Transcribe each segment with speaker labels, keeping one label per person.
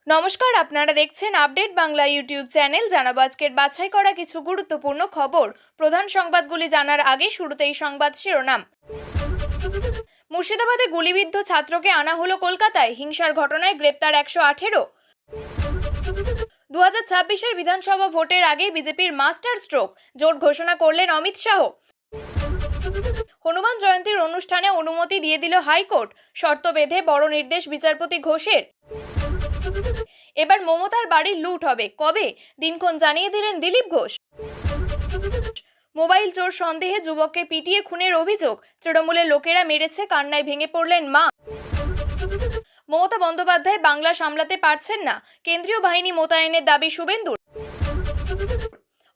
Speaker 1: নমস্কার, আপনারা দেখছেন আপডেট বাংলা ইউটিউব চ্যানেল। জানাবো আজকের বাছাই করা কিছু গুরুত্বপূর্ণ খবর। প্রধান সংবাদগুলি জানার আগে শুরুতেই সংবাদ শিরোনাম। মুর্শিদাবাদে গুলিবিদ্ধ ছাত্রকে আনা হলো কলকাতায়, হিংসার ঘটনায় গ্রেপ্তার 118। 2026-এর বিধানসভা ভোটের আগে বিজেপির মাস্টার স্ট্রোক, জোট ঘোষণা করলেন অমিত শাহ। হনুমান জয়ন্তীর অনুষ্ঠানে অনুমতি দিয়ে দিল হাইকোর্ট, শর্ত বেঁধে বড় নির্দেশ বিচারপতি ঘোষের। এবার মমতার বাড়ির লুট হবে, কবে দিনক্ষণ জানিয়ে দিলেন দিলীপ ঘোষ। মোবাইল চোর সন্দেহে যুবককে পিটিয়ে খুনের অভিযোগ, তৃণমূলের লোকেরা মেরেছে, কান্নায় ভেঙে পড়লেন মা। মমতা বন্দ্যোপাধ্যায় বাংলা সামলাতে পারছেন না, কেন্দ্রীয় বাহিনী মোতায়েনের দাবি শুভেন্দুর।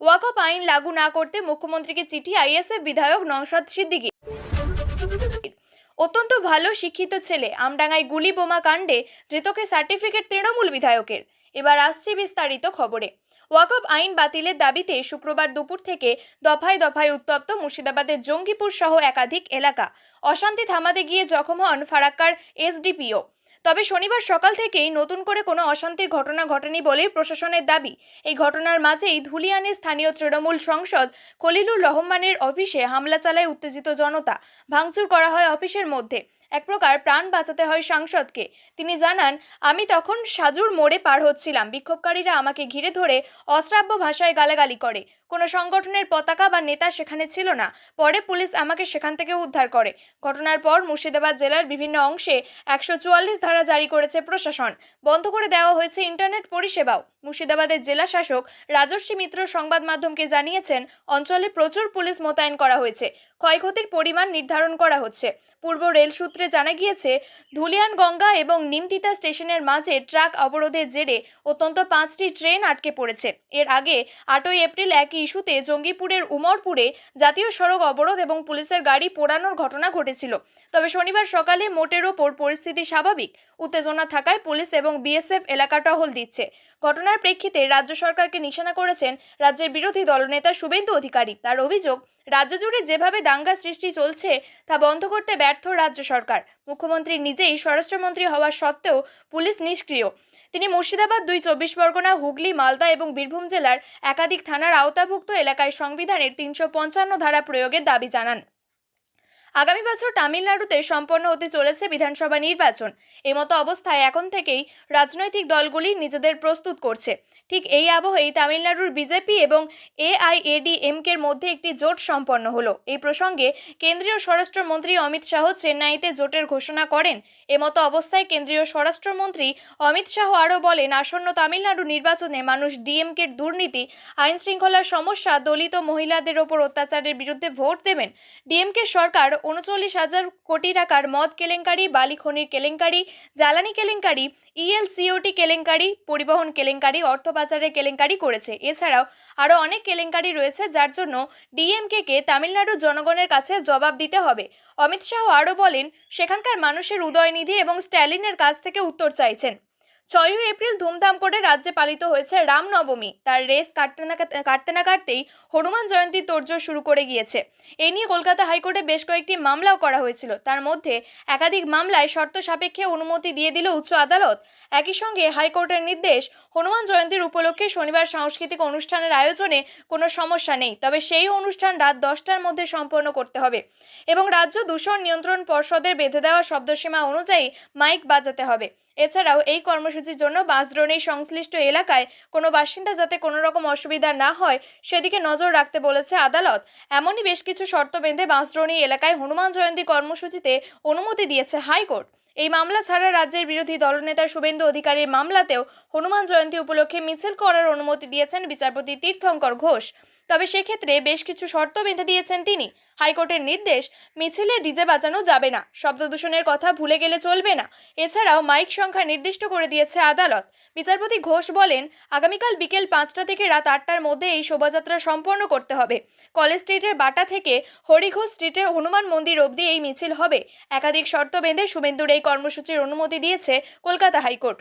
Speaker 1: ওয়াকফ আইন লাগু না করতে মুখ্যমন্ত্রীকে চিঠি আইএসএফ বিধায়ক নওশাদ সিদ্দিকীর। অত্যন্ত ভালো শিক্ষিত ছেলে, আমডাঙ্গায় গুলি বোমা কাণ্ডে ধৃতকে সার্টিফিকেট তৃণমূল বিধায়কের। এবার আসছি বিস্তারিত খবরে। ওয়াকফ আইন বাতিলের দাবিতে শুক্রবার দুপুর থেকে দফায় দফায় উত্তপ্ত মুর্শিদাবাদের জঙ্গিপুর সহ একাধিক এলাকা। অশান্তি থামাতে গিয়ে জখম হন ফারাক্কার এসডিপিও। তবে শনিবার সকাল থেকেই নতুন করে কোনো অশান্তির ঘটনা ঘটেনি বলে প্রশাসনের দাবি। এই ঘটনার মাঝেই ধুলিয়ানে স্থানীয় তৃণমূল সাংসদ খলিলুর রহমানের অফিসে হামলা চালায় উত্তেজিত জনতা। ভাঙচুর করা হয় অফিসের মধ্যে। এক প্রকার প্রাণ বাঁচাতে হয় সাংসদকে। তিনি জানান, আমি তখন সাজুর মোড়ে পার হচ্ছিলাম, বিক্ষোভকারীরা আমাকে ঘিরে ধরে অশ্রাব্য ভাষায় গালাগালি করে। কোনো সংগঠনের পতাকা বা নেতা সেখানে ছিল না। পরে পুলিশ আমাকে সেখান থেকে উদ্ধার করে। ঘটনার পর মুর্শিদাবাদ জেলার বিভিন্ন অংশে 144 ধারা জারি করেছে প্রশাসন। বন্ধ করে দেওয়া হয়েছে ইন্টারনেট পরিষেবাও। মুর্শিদাবাদের জেলা শাসক রাজস্বী মিত্র সংবাদ মাধ্যমকে জানিয়েছেন, অঞ্চলে প্রচুর পুলিশ মোতায়েন করা হয়েছে, ক্ষয়ক্ষতির পরিমাণ নির্ধারণ করা হচ্ছে। পূর্ব রেল সূত্রে জানা গিয়েছে, ধুলিয়ানগঙ্গা এবং নিমতিতা স্টেশনের মাঝে ট্রাক অবরোধের জেরে অত্যন্ত 5টি ট্রেন আটকে পড়েছে। এর আগে 8ই এপ্রিল একই ইস্যুতে জঙ্গিপুরের উমরপুরে জাতীয় সড়ক অবরোধ এবং পুলিশের গাড়ি পোড়ানোর ঘটনা ঘটেছিল। তবে শনিবার সকালে মোটের ওপর পরিস্থিতি স্বাভাবিক। উত্তেজনা থাকায় পুলিশ এবং বিএসএফ এলাকা টহল দিচ্ছে। ঘটনার প্রেক্ষিতে রাজ্য সরকারকে নিশানা করেছেন রাজ্যের বিরোধী দলনেতা শুভেন্দু অধিকারী। তার অভিযোগ, রাজ্য জুড়ে যেভাবে দাঙ্গা সৃষ্টি চলছে তা বন্ধ করতে ব্যর্থ রাজ্য সরকার। মুখ্যমন্ত্রী নিজেই স্বরাষ্ট্রমন্ত্রী হওয়া সত্ত্বেও পুলিশ নিষ্ক্রিয়। তিনি মুর্শিদাবাদ, 2 চব্বিশ পরগনা, হুগলি, মালদা এবং বীরভূম জেলার একাধিক থানার আওতাভুক্ত এলাকায় সংবিধানের 355 ধারা প্রয়োগের দাবি জানান। আগামী বছর তামিলনাড়ুতে সম্পন্ন হতে চলেছে বিধানসভা নির্বাচন। এমতো অবস্থায় এখন থেকেই রাজনৈতিক দলগুলি নিজেদের প্রস্তুত করছে। ঠিক এই আবহেই তামিলনাড়ুর বিজেপি এবং এআইএডিএমকের মধ্যে একটি জোট সম্পন্ন হলো। এই প্রসঙ্গে কেন্দ্রীয় স্বরাষ্ট্রমন্ত্রী অমিত শাহ চেন্নাইতে জোটের ঘোষণা করেন। এমতো অবস্থায় কেন্দ্রীয় স্বরাষ্ট্রমন্ত্রী অমিত শাহ আরও বলেন, আসন্ন তামিলনাড়ু নির্বাচনে মানুষ ডিএমকের দুর্নীতি, আইন শৃঙ্খলার সমস্যা, দলিত মহিলাদের ওপর অত্যাচারের বিরুদ্ধে ভোট দেবেন। ডিএমকে সরকার 39,000 কোটি টাকার মদ কেলেঙ্কারি, বালি খনির কেলেঙ্কারি, জ্বালানি কেলেঙ্কারি, ইএলসিওটি কেলেঙ্কারি, পরিবহন কেলেঙ্কারি, অর্থ পাচারের কেলেঙ্কারি করেছে। এছাড়াও আরও অনেক কেলেঙ্কারি রয়েছে, যার জন্য ডিএমকে তামিলনাড়ুর জনগণের কাছে জবাব দিতে হবে। অমিত শাহ আরও বলেন, সেখানকার মানুষের উদয়নিধি এবং স্ট্যালিনের কাছ থেকে উত্তর চাইছেন। 6ই এপ্রিল ধুমধাম করে রাজ্যে পালিত হয়েছে রামনবমী। তার রেস কাটতে না কাটতেই হনুমান জয়ন্তী তোড়জোড় শুরু করে গিয়েছে। এই নিয়ে কলকাতা হাইকোর্টে বেশ কয়েকটি মামলাও করা হয়েছিল। তার মধ্যে একাধিক মামলায় শর্ত সাপেক্ষে অনুমতি দিয়ে দিল উচ্চ আদালত। একই সঙ্গে হাইকোর্টের নির্দেশ, হনুমান জয়ন্তীর উপলক্ষে শনিবার সাংস্কৃতিক অনুষ্ঠানের আয়োজনে কোনো সমস্যা নেই, তবে সেই অনুষ্ঠান রাত 10টার মধ্যে সম্পন্ন করতে হবে এবং রাজ্য দূষণ নিয়ন্ত্রণ পর্ষদের বেঁধে দেওয়া শব্দসীমা অনুযায়ী মাইক বাজাতে হবে। এছাড়াও এই কর্মসূচির জন্য বাঁশদ্রোণী সংশ্লিষ্ট এলাকায় কোনো বাসিন্দা যাতে কোনো রকম অসুবিধা না হয় সেদিকে নজর রাখতে বলেছে আদালত। এমনই বেশ কিছু শর্ত বেঁধে বাঁশদ্রোণী এলাকায় হনুমান জয়ন্তী কর্মসূচিতে অনুমতি দিয়েছে হাইকোর্ট। এই মামলা ছাড়া রাজ্যের বিরোধী দলনেতা শুভেন্দু অধিকারীর মামলাতেও হনুমান জয়ন্তী উপলক্ষে মিছিল করার অনুমতি দিয়েছেন বিচারপতি তীর্থঙ্কর ঘোষ। তবে সেক্ষেত্রে বেশ কিছু শর্ত বেঁধে দিয়েছেন তিনি। হাইকোর্টের নির্দেশ, মিছিলে ডিজে বাজানো যাবে না, শব্দ দূষণের কথা ভুলে গেলে চলবে না। এছাড়াও মাইক সংখ্যা নির্দিষ্ট করে দিয়েছে আদালত। বিচারপতি ঘোষ বলেন, আগামীকাল বিকেল 5টা থেকে রাত 8টার মধ্যে এই শোভাযাত্রা সম্পন্ন করতে হবে। কলেজ স্ট্রিটের বাটা থেকে হরিঘোষ স্ট্রিটের হনুমান মন্দির অবধি এই মিছিল হবে। একাধিক শর্ত বেঁধে শুভেন্দুর এই কর্মসূচির অনুমতি দিয়েছে কলকাতা হাইকোর্ট।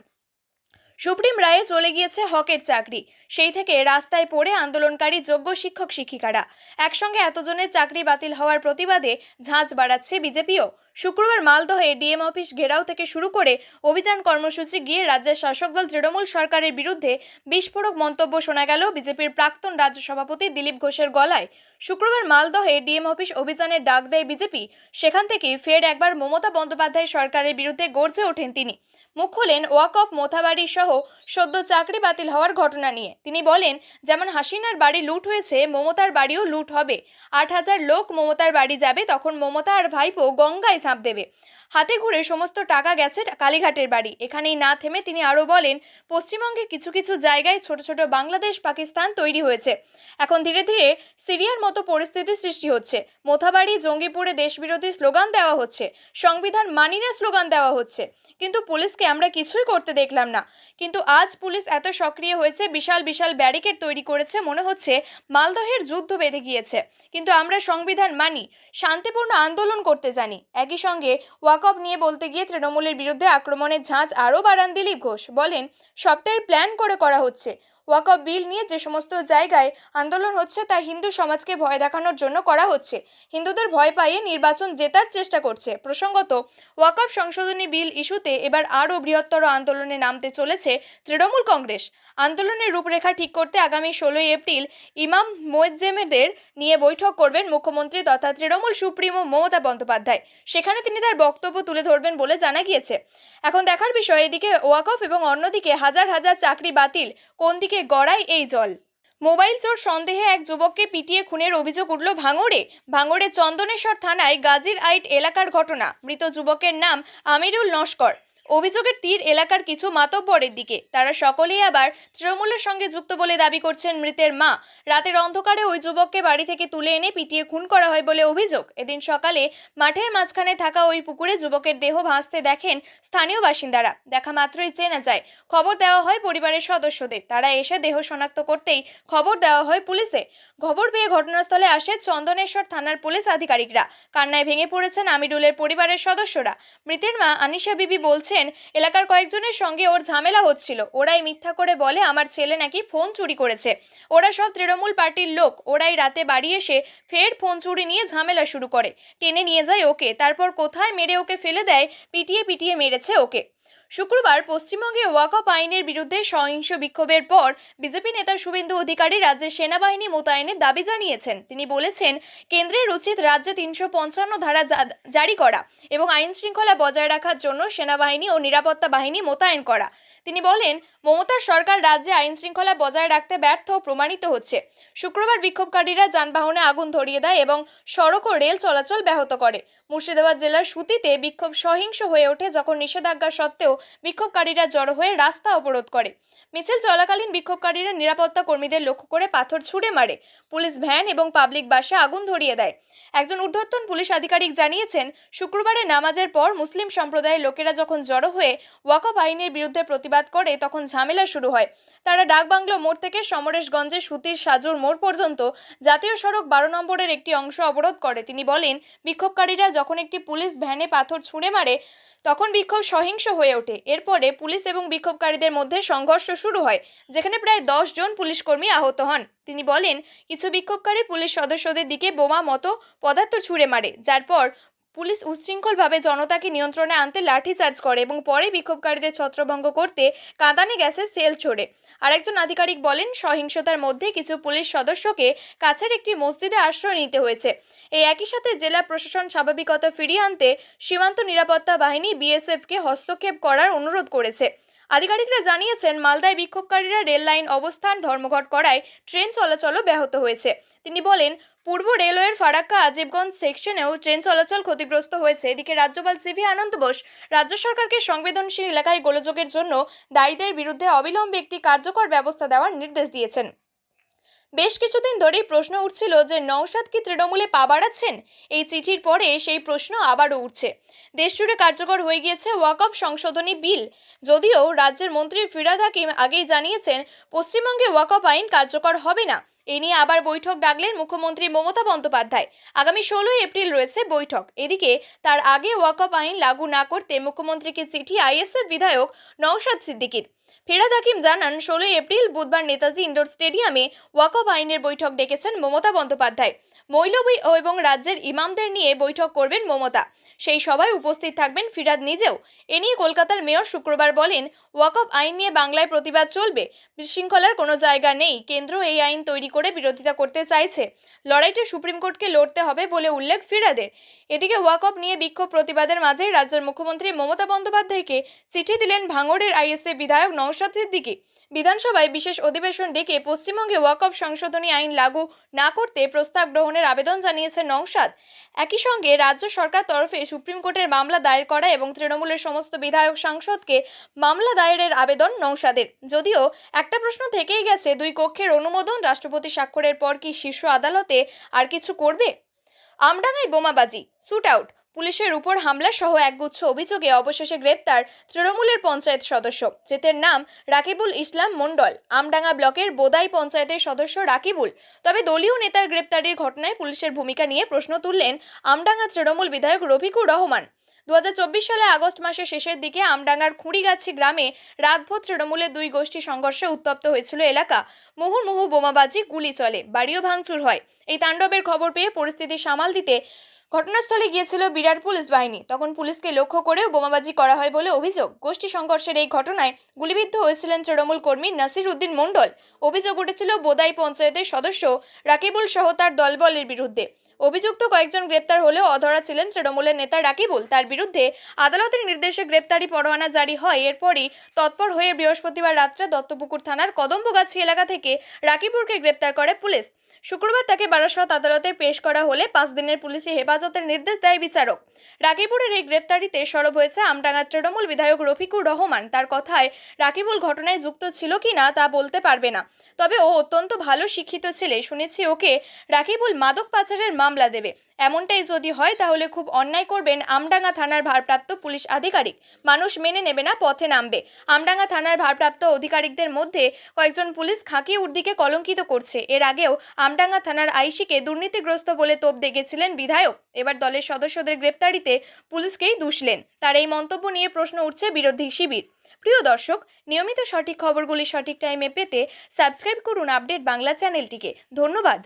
Speaker 1: সুপ্রিম রায়ে চলে গিয়েছে হকের চাকরি। সেই থেকে রাস্তায় পড়ে আন্দোলনকারী যোগ্য শিক্ষক শিক্ষিকারা। একসঙ্গে এতজনের চাকরি বাতিল হওয়ার প্রতিবাদে ঝাঁঝ বাড়াচ্ছে বিজেপিও। শুক্রবার মালদহে ডিএম অফিস ঘেরাও থেকে শুরু করে অভিযান কর্মসূচি গিয়ে রাজ্যের শাসক দল তৃণমূল সরকারের বিরুদ্ধে বিস্ফোরক মন্তব্য শোনা গেল বিজেপির প্রাক্তন রাজ্য সভাপতি দিলীপ ঘোষের গলায়। শুক্রবার মালদহে ডিএম অফিস অভিযানের ডাক দেয় বিজেপি। সেখান থেকেই ফের একবার মমতা বন্দ্যোপাধ্যায় সরকারের বিরুদ্ধে গর্জে ওঠেন তিনি। মুখ খোলেন ওয়াকফ মোথাবাড়ি সহ সদ্য চাকরি বাতিল হওয়ার ঘটনা নিয়ে। তিনি বলেন, যেমন হাসিনার বাড়ি লুট হয়েছে, মমতার বাড়িও লুট হবে। 8,000 লোক মমতার বাড়ি যাবে, তখন মমতা আর ভাইপো গঙ্গায় ঝাঁপ দেবে। হাতে ঘুরে সমস্ত টাকা গেছে কালীঘাটের বাড়ি। এখানেই না থেমে তিনি আরও বলেন, পশ্চিমবঙ্গে কিছু কিছু জায়গায় ছোট ছোট বাংলাদেশ পাকিস্তান তৈরি হয়েছে। এখন ধীরে ধীরে সিরিয়ার মতো পরিস্থিতি সৃষ্টি হচ্ছে। মোথাবাড়ি জঙ্গিপুরে দেশবিরোধী স্লোগান দেওয়া হচ্ছে, সংবিধান মানি না স্লোগান দেওয়া হচ্ছে, কিন্তু পুলিশকে আমরা কিছুই করতে দেখলাম না। কিন্তু আজ পুলিশ এত সক্রিয় হয়েছে, বিশাল বিশাল ব্যারিকেড তৈরি করেছে, মনে হচ্ছে মালদহের যুদ্ধ বেঁধে গিয়েছে। কিন্তু আমরা সংবিধান মানি, শান্তিপূর্ণ আন্দোলন করতে জানি। একই সঙ্গে ওয়াকফ নিয়ে বলতে গিয়ে তৃণমূলের বিরুদ্ধে আক্রমণের ঝাঁজ আরও বাড়ান দিলীপ ঘোষ। বলেন, সবটাই প্ল্যান করে করা হচ্ছে। ওয়াকফ বিল নিয়ে যে সমস্ত জায়গায় আন্দোলন হচ্ছে তা হিন্দু সমাজকে ভয় দেখানোর জন্য করা হচ্ছে। হিন্দুদের ভয় পাইয়ে নির্বাচন জেতার চেষ্টা করছে। প্রসঙ্গত, ওয়াকফ সংশোধনী বিল ইস্যুতে এবার আরও বৃহত্তর আন্দোলনে নামতে চলেছে তৃণমূল কংগ্রেস। আন্দোলনের রূপরেখা ঠিক করতে আগামী 16 এপ্রিল ইমাম মুয়াজ্জেমদের নিয়ে বৈঠক করবেন মুখ্যমন্ত্রী তথা তৃণমূল সুপ্রিমো মমতা বন্দ্যোপাধ্যায়। সেখানে তিনি তার বক্তব্য তুলে ধরবেন বলে জানা গিয়েছে। এখন দেখার বিষয়, এদিকে ওয়াকফ এবং অন্যদিকে হাজার হাজার চাকরি বাতিল, কোন দিকে গড়ায় এই জল। মোবাইল চোর সন্দেহে এক যুবককে পিটিয়ে খুনের অভিযোগ উঠল ভাঙড়ে চন্দনেশ্বর থানায় গাজীর আইট এলাকার ঘটনা। মৃত যুবকের নাম আমিরুল নস্কর। অভিযোগের তীর এলাকার কিছু মাতব্বরের দিকে। তারা সকলেই আবার তৃণমূলের সঙ্গে যুক্ত বলে দাবি করছেন মৃতের মা। রাতের অন্ধকারে ওই যুবককে বাড়ি থেকে তুলে এনে পিটিয়ে খুন করা হয় বলে অভিযোগ। এদিন সকালে মাঠের মাঝখানে থাকা ওই পুকুরে যুবকের দেহ ভাসতে দেখেন স্থানীয় বাসিন্দারা। দেখা মাত্রই চেনা যায়। খবর দেওয়া হয় পরিবারের সদস্যদের। তারা এসে দেহ শনাক্ত করতেই খবর দেওয়া হয় পুলিশে। খবর পেয়ে ঘটনাস্থলে আসে চন্দনেশ্বর থানার পুলিশ আধিকারিকরা। কান্নায় ভেঙে পড়েছেন আমিরুলের পরিবারের সদস্যরা। মৃতের মা আনিশা বিবি বলছেন, এলাকার কয়েকজনের সঙ্গে ওর ঝামেলা হচ্ছিল। ওরাই মিথ্যা করে বলে আমার ছেলে নাকি ফোন চুরি করেছে। ওরা সব তৃণমূল পার্টির লোক। ওরাই রাতে বাড়ি এসে ফের ফোন চুরি নিয়ে ঝামেলা শুরু করে। টেনে নিয়ে যায় ওকে, তারপর কোথায় মেরে ওকে ফেলে দেয়, পিটিয়ে পিটিয়ে মেরেছে ওকে। শুক্রবার পশ্চিমবঙ্গে ওয়াকফ আইনের বিরুদ্ধে সহিংস বিক্ষোভের পর বিজেপি নেতা শুভেন্দু অধিকারী রাজ্যে সেনাবাহিনী মোতায়েনের দাবি জানিয়েছেন। তিনি বলেছেন, কেন্দ্রের উচিত রাজ্যে 355 ধারা জারি করা এবং আইন শৃঙ্খলা বজায় রাখার জন্য সেনাবাহিনী ও নিরাপত্তা বাহিনী মোতায়েন করা। তিনি বলেন, মমতার সরকার রাজ্যে আইন শৃঙ্খলা বজায় রাখতে ব্যর্থ প্রমাণিত হচ্ছে। শুক্রবার বিক্ষোভকারীরা যানবাহনে আগুন ধরিয়ে দেয় এবং সড়ক ও রেল চলাচল ব্যাহত করে। মুর্শিদাবাদ জেলার সুতিতে বিক্ষোভ সহিংস হয়ে ওঠে যখন নিষেধাজ্ঞা সত্ত্বেও বিক্ষোভকারীরা জড়ো হয়ে রাস্তা অবরোধ করে। মিছিল চলাকালীন বিক্ষোভকারীরা নিরাপত্তা কর্মীদের লক্ষ্য করে পাথর ছুঁড়ে মারে। পুলিশ ভ্যান এবং পাবলিক বাসে আগুন ধরিয়ে দেয়। একজন ঊর্ধ্বতন পুলিশ আধিকারিক জানিয়েছেন, শুক্রবারে নামাজের পর মুসলিম সম্প্রদায়ের লোকেরা যখন জড়ো হয়ে ওয়াকফ আইনের বিরুদ্ধে প্রতিবাদ করে তখন ঝামেলা শুরু হয়। তারা ডাকবাংলো মোড় থেকে সমরেশগঞ্জের সুতির সাজুর মোড় পর্যন্ত জাতীয় সড়ক 12 নম্বরের একটি অংশ অবরোধ করে। তিনি বলেন, বিক্ষোভকারীরা যখন একটি পুলিশ ভ্যানে পাথর ছুঁড়ে মারে তখন বিক্ষোভ সহিংস হয়ে ওঠে। এরপরে পুলিশ এবং বিক্ষোভকারীদের মধ্যে সংঘর্ষ শুরু হয়, যেখানে প্রায় 10 জন পুলিশ কর্মী আহত হন। তিনি বলেন, কিছু বিক্ষোভকারী পুলিশ সদস্যদের দিকে বোমা মতো পদার্থ ছুঁড়ে মারে, যার পর পুলিশ উচ্ছৃঙ্খলভাবে জনতাকে নিয়ন্ত্রণে আনতে লাঠিচার্জ করে এবং পরে বিক্ষোভকারীদের ছত্রভঙ্গ করতে কাঁদানে গ্যাসের সেল ছোড়ে। আরেকজন আধিকারিক বলেন, সহিংসতার মধ্যে কিছু পুলিশ সদস্যকে কাছের একটি মসজিদে আশ্রয় নিতে হয়েছে। এই একই সাথে জেলা প্রশাসন স্বাভাবিকতা ফিরিয়ে আনতে সীমান্ত নিরাপত্তা বাহিনী বিএসএফকে হস্তক্ষেপ করার অনুরোধ করেছে। আধিকারিকরা জানিয়েছেন, মালদায় বিক্ষোভকারীরা রেল লাইন অবস্থান ধর্মঘট করায় ট্রেন চলাচলও ব্যাহত হয়েছে। তিনি বলেন, পূর্ব রেলওয়ের ফারাক্কা আজিবগঞ্জ সেকশনেও ট্রেন চলাচল ক্ষতিগ্রস্ত হয়েছে। এদিকে রাজ্যপাল সিভি আনন্দ বোস রাজ্য সরকারকে সংবেদনশীল এলাকায় গোলযোগের জন্য দায়ীদের বিরুদ্ধে অবিলম্বে একটি কার্যকর ব্যবস্থা দেওয়ার নির্দেশ দিয়েছেন। বেশ কিছুদিন ধরেই প্রশ্ন উঠছিল যে নওশাদ কি তৃণমূলে পা বাড়াচ্ছেন। এই চিঠির পরে সেই প্রশ্ন আবারও উঠছে। দেশজুড়ে কার্যকর হয়ে গিয়েছে ওয়াকফ সংশোধনী বিল। যদিও রাজ্যের মন্ত্রী ফিরহাদ হাকিম আগেই জানিয়েছেন, পশ্চিমবঙ্গে ওয়াকফ আইন কার্যকর হবে না। এ নিয়ে আবার বৈঠক ডাকলেন মুখ্যমন্ত্রী মমতা বন্দ্যোপাধ্যায়। আগামী 16 এপ্রিল রয়েছে বৈঠক। এদিকে তার আগে ওয়াকফ আইন লাগু না করতে মুখ্যমন্ত্রীকে চিঠি আইএসএফ বিধায়ক নওশাদ সিদ্দিকীর। ফিরহাদ হাকিম জানান, 16 এপ্রিল বুধবার নেতাজি ইন্ডোর স্টেডিয়ামে ওয়াকফ আইনের বৈঠক ডেকেছেন মমতা বন্দ্যোপাধ্যায়। মৌলভী এবং রাজ্যের ইমামদের নিয়ে বৈঠক করবেন মমতা। সেই সভায় উপস্থিত থাকবেন ফিরহাদ নিজেও। এ নিয়ে কলকাতার মেয়র শুক্রবার বলেন, ওয়াকফ আইন নিয়ে বাংলায় প্রতিবাদ চলবে, বিশৃঙ্খলার কোনো জায়গা নেই। কেন্দ্র এই আইন তৈরি করে বিরোধিতা করতে চাইছে। লড়াইটা সুপ্রিম কোর্টকে লড়তে হবে বলে উল্লেখ ফিরহাদের। এদিকে ওয়াকফ নিয়ে বিক্ষোভ প্রতিবাদের মাঝেই রাজ্যের মুখ্যমন্ত্রী মমতা বন্দ্যোপাধ্যায়কে চিঠি দিলেন ভাঙড়ের আইএসএফ বিধায়ক নওশাদ সিদ্দিকী। বিধানসভায় বিশেষ অধিবেশন ডেকে পশ্চিমবঙ্গে ওয়াকফ সংশোধনী আইন লাগু না করতে প্রস্তাব গ্রহণের আবেদন জানিয়েছেন নওশাদ। একই সঙ্গে রাজ্য সরকার তরফে সুপ্রিম কোর্টের মামলা দায়ের করা এবং তৃণমূলের সমস্ত বিধায়ক সাংসদকে মামলা দায়েরের আবেদন নওশাদের। যদিও একটা প্রশ্ন থেকেই গেছে, দুই কক্ষের অনুমোদন, রাষ্ট্রপতি স্বাক্ষরের পর কি শীর্ষ আদালতে আর কিছু করবে? আমডাঙ্গায় বোমাবাজি, শুট আউট, পুলিশের উপর হামলা সহ একগুচ্ছ অভিযোগে অবশেষে গ্রেপ্তার তৃণমূলের পঞ্চায়েত সদস্য। ধৃতের নাম রাকিবুল ইসলাম মণ্ডল। আমডাঙ্গা ব্লকের বোদাই পঞ্চায়েতের সদস্য রাকিবুল। তবে দলীয় নেতার গ্রেপ্তারির ঘটনায় পুলিশের ভূমিকা নিয়ে প্রশ্ন তুললেন আমডাঙ্গা তৃণমূল বিধায়ক রফিকুর রহমান। 2024 সালে আগস্ট মাসের শেষের দিকে আমডাঙ্গার খুঁড়িগাছি গ্রামে রাতভর তৃণমূলের দুই গোষ্ঠী সংঘর্ষে উত্তপ্ত হয়েছিল এলাকা। মুহুর্মুহু বোমাবাজি, গুলি চলে, বাড়িও ভাঙচুর হয়। এই তাণ্ডবের খবর পেয়ে পরিস্থিতি সামাল দিতে ঘটনাস্থলে গিয়েছিল বিরাট পুলিশ বাহিনী। তখন পুলিশকে লক্ষ্য করেও বোমাবাজি করা হয় বলে অভিযোগ। গোষ্ঠী সংঘর্ষের এই ঘটনায় গুলিবিদ্ধ হয়েছিলেন তৃণমূল কর্মী নাসির উদ্দিন মণ্ডল। অভিযোগ উঠেছিল বোদাই পঞ্চায়েতের সদস্য রাকিবুল সহ তার দলবলের বিরুদ্ধে। অভিযুক্ত কয়েকজন গ্রেপ্তার হলেও অধরা ছিলেন তৃণমূলের নেতা রাকিবুল। তার বিরুদ্ধে আদালতের নির্দেশে গ্রেপ্তারি পরোয়ানা জারি হয়। এরপরই তৎপর হয়ে বৃহস্পতিবার রাত্রে দত্তপুকুর থানার কদম্বগাছি এলাকা থেকে রাকিবুলকে গ্রেপ্তার করে পুলিশ। শুক্রবার তাকে বারাসত আদালতে পেশ করা হলে 5 দিনের পুলিশি হেফাজতের নির্দেশ দেয় বিচারক। রাকিবুলের এই গ্রেপ্তারিতে সরব হয়েছে আমডাঙ্গার তৃণমূল বিধায়ক রফিকুর রহমান। তার কথায়, রাকিবুল ঘটনায় যুক্ত ছিল কিনা তা বলতে পারবে না, তবে ও অত্যন্ত ভালো শিক্ষিত ছেলে। শুনেছি ওকে রাকিবুল মাদক পাচারের মামলা দেবে। এমনটাই যদি হয় তাহলে খুব অন্যায় করবেন আমডাঙ্গা থানার ভারপ্রাপ্ত পুলিশ আধিকারিক। মানুষ মেনে নেবে না, পথে নামবে। আমডাঙ্গা থানার ভারপ্রাপ্ত আধিকারিকদের মধ্যে কয়েকজন পুলিশ খাকি উর্দিকে কলঙ্কিত করছে। এর আগেও আমডাঙ্গা থানার আইসিকে দুর্নীতিগ্রস্ত বলে তোপ দেখেছিলেন বিধায়ক। এবার দলের সদস্যদের গ্রেপ্তারিতে পুলিশকেই দুষলেন। তার এই মন্তব্য নিয়ে প্রশ্ন উঠছে বিরোধী শিবির। প্রিয় দর্শক, নিয়মিত সঠিক খবরগুলি সঠিক টাইমে পেতে সাবস্ক্রাইব করুন আপডেট বাংলা চ্যানেলটিকে। ধন্যবাদ।